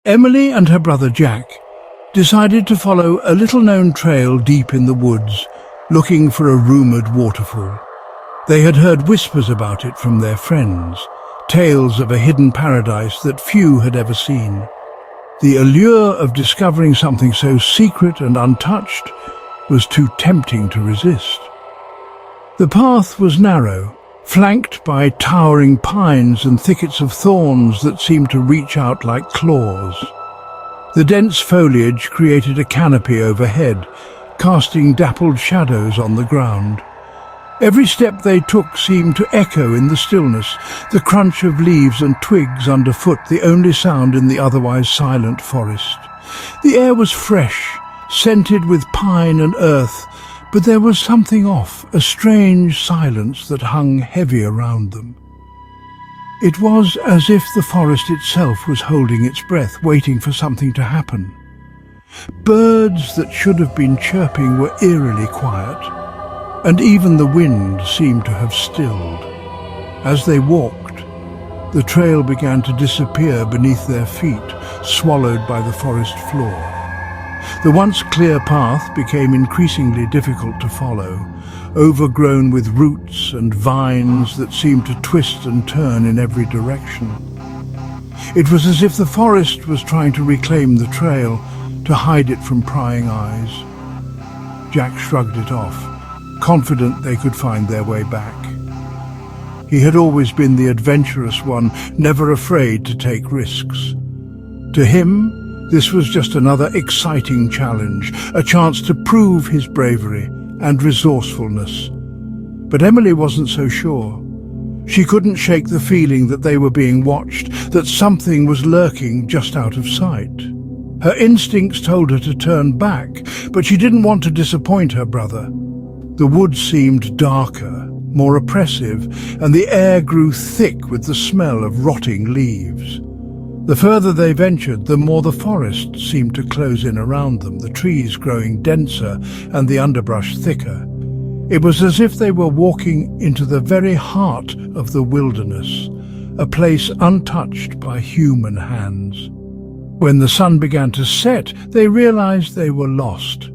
Emily and her brother Jack decided to follow a little-known trail deep in the woods, looking for a rumoured waterfall. They had heard whispers about it from their friends, tales of a hidden paradise that few had ever seen. The allure of discovering something so secret and untouched was too tempting to resist. The path was narrow, flanked by towering pines and thickets of thorns that seemed to reach out like claws. The dense foliage created a canopy overhead, casting dappled shadows on the ground. Every step they took seemed to echo in the stillness, the crunch of leaves and twigs underfoot the only sound in the otherwise silent forest. The air was fresh, scented with pine and earth, but there was something off, a strange silence that hung heavy around them. It was as if the forest itself was holding its breath, waiting for something to happen. Birds that should have been chirping were eerily quiet, and even the wind seemed to have stilled. As they walked, the trail began to disappear beneath their feet, swallowed by the forest floor. The once clear path became increasingly difficult to follow, overgrown with roots and vines that seemed to twist and turn in every direction. It was as if the forest was trying to reclaim the trail, to hide it from prying eyes. Jack shrugged it off, confident they could find their way back. He had always been the adventurous one, never afraid to take risks. To him, this was just another exciting challenge, a chance to prove his bravery and resourcefulness. But Emily wasn't so sure. She couldn't shake the feeling that they were being watched, that something was lurking just out of sight. Her instincts told her to turn back, but she didn't want to disappoint her brother. The woods seemed darker, more oppressive, and the air grew thick with the smell of rotting leaves. The further they ventured, the more the forest seemed to close in around them, the trees growing denser and the underbrush thicker. It was as if they were walking into the very heart of the wilderness, a place untouched by human hands. When the sun began to set, they realized they were lost.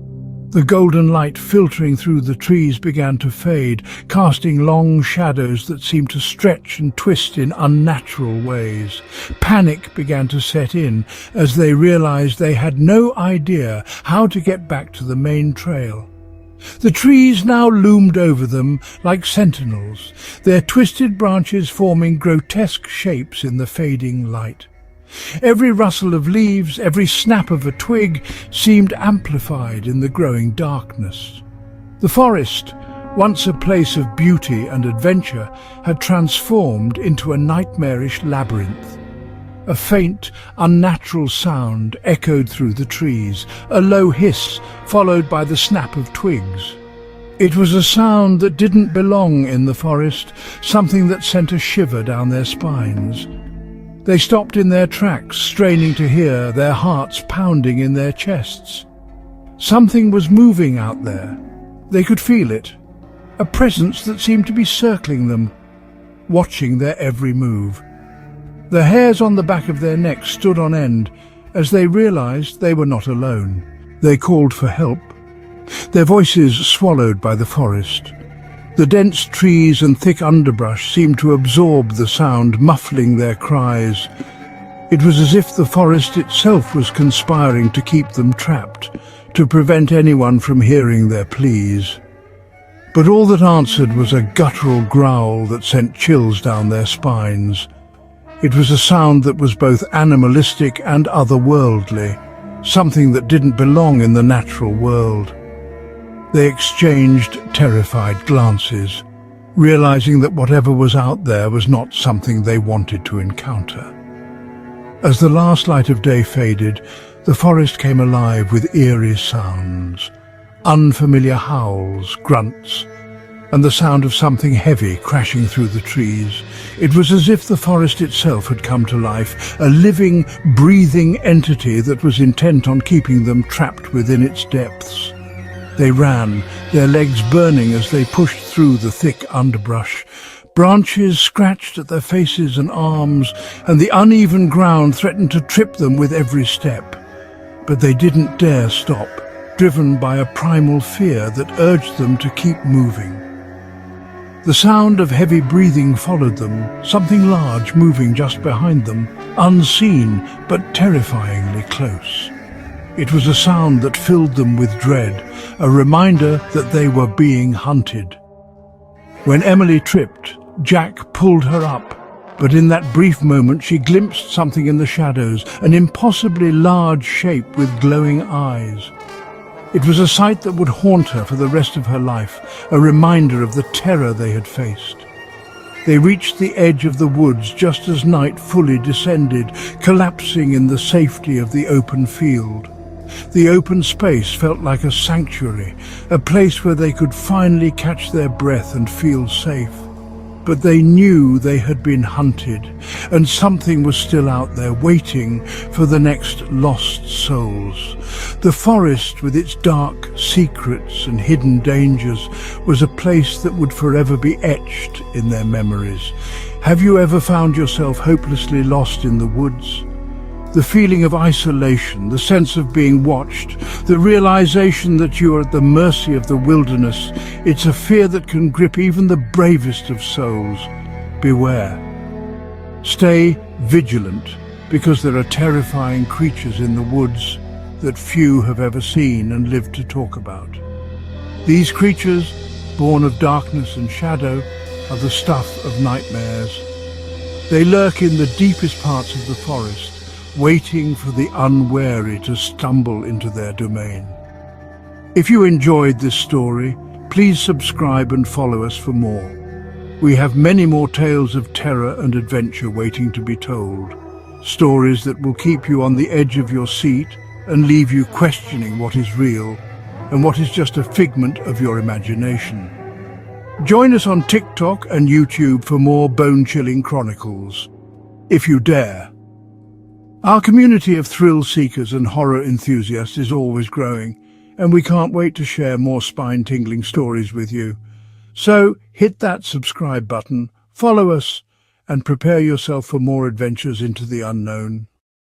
The golden light filtering through the trees began to fade, casting long shadows that seemed to stretch and twist in unnatural ways. Panic began to set in as they realized they had no idea how to get back to the main trail. The trees now loomed over them like sentinels, their twisted branches forming grotesque shapes in the fading light. Every rustle of leaves, every snap of a twig seemed amplified in the growing darkness. The forest, once a place of beauty and adventure, had transformed into a nightmarish labyrinth. A faint, unnatural sound echoed through the trees, a low hiss followed by the snap of twigs. It was a sound that didn't belong in the forest, something that sent a shiver down their spines. They stopped in their tracks, straining to hear, their hearts pounding in their chests. Something was moving out there. They could feel it, a presence that seemed to be circling them, watching their every move. The hairs on the back of their necks stood on end as they realized they were not alone. They called for help, their voices swallowed by the forest. The dense trees and thick underbrush seemed to absorb the sound, muffling their cries. It was as if the forest itself was conspiring to keep them trapped, to prevent anyone from hearing their pleas. But all that answered was a guttural growl that sent chills down their spines. It was a sound that was both animalistic and otherworldly, something that didn't belong in the natural world. They exchanged terrified glances, realizing that whatever was out there was not something they wanted to encounter. As the last light of day faded, the forest came alive with eerie sounds, unfamiliar howls, grunts, and the sound of something heavy crashing through the trees. It was as if the forest itself had come to life, a living, breathing entity that was intent on keeping them trapped within its depths. They ran, their legs burning as they pushed through the thick underbrush, Branches scratched at their faces and arms, and the uneven ground threatened to trip them with every step. But they didn't dare stop, driven by a primal fear that urged them to keep moving. The sound of heavy breathing followed them, something large moving just behind them, unseen but terrifyingly close. It was a sound that filled them with dread, a reminder that they were being hunted. When Emily tripped, Jack pulled her up, but in that brief moment she glimpsed something in the shadows, an impossibly large shape with glowing eyes. It was a sight that would haunt her for the rest of her life, a reminder of the terror they had faced. They reached the edge of the woods just as night fully descended, collapsing in the safety of the open field. The open space felt like a sanctuary, a place where they could finally catch their breath and feel safe. But they knew they had been hunted, and something was still out there waiting for the next lost souls. The forest, with its dark secrets and hidden dangers, was a place that would forever be etched in their memories. Have you ever found yourself hopelessly lost in the woods? The feeling of isolation, the sense of being watched, the realization that you are at the mercy of the wilderness, it's a fear that can grip even the bravest of souls. Beware. Stay vigilant, because there are terrifying creatures in the woods that few have ever seen and lived to talk about. These creatures, born of darkness and shadow, are the stuff of nightmares. They lurk in the deepest parts of the forest, waiting for the unwary to stumble into their domain. If you enjoyed this story, please subscribe and follow us for more. We have many more tales of terror and adventure waiting to be told. Stories that will keep you on the edge of your seat and leave you questioning what is real and what is just a figment of your imagination. Join us on TikTok and YouTube for more bone-chilling chronicles, if you dare. Our community of thrill seekers and horror enthusiasts is always growing, and we can't wait to share more spine-tingling stories with you. So hit that subscribe button, follow us, and prepare yourself for more adventures into the unknown.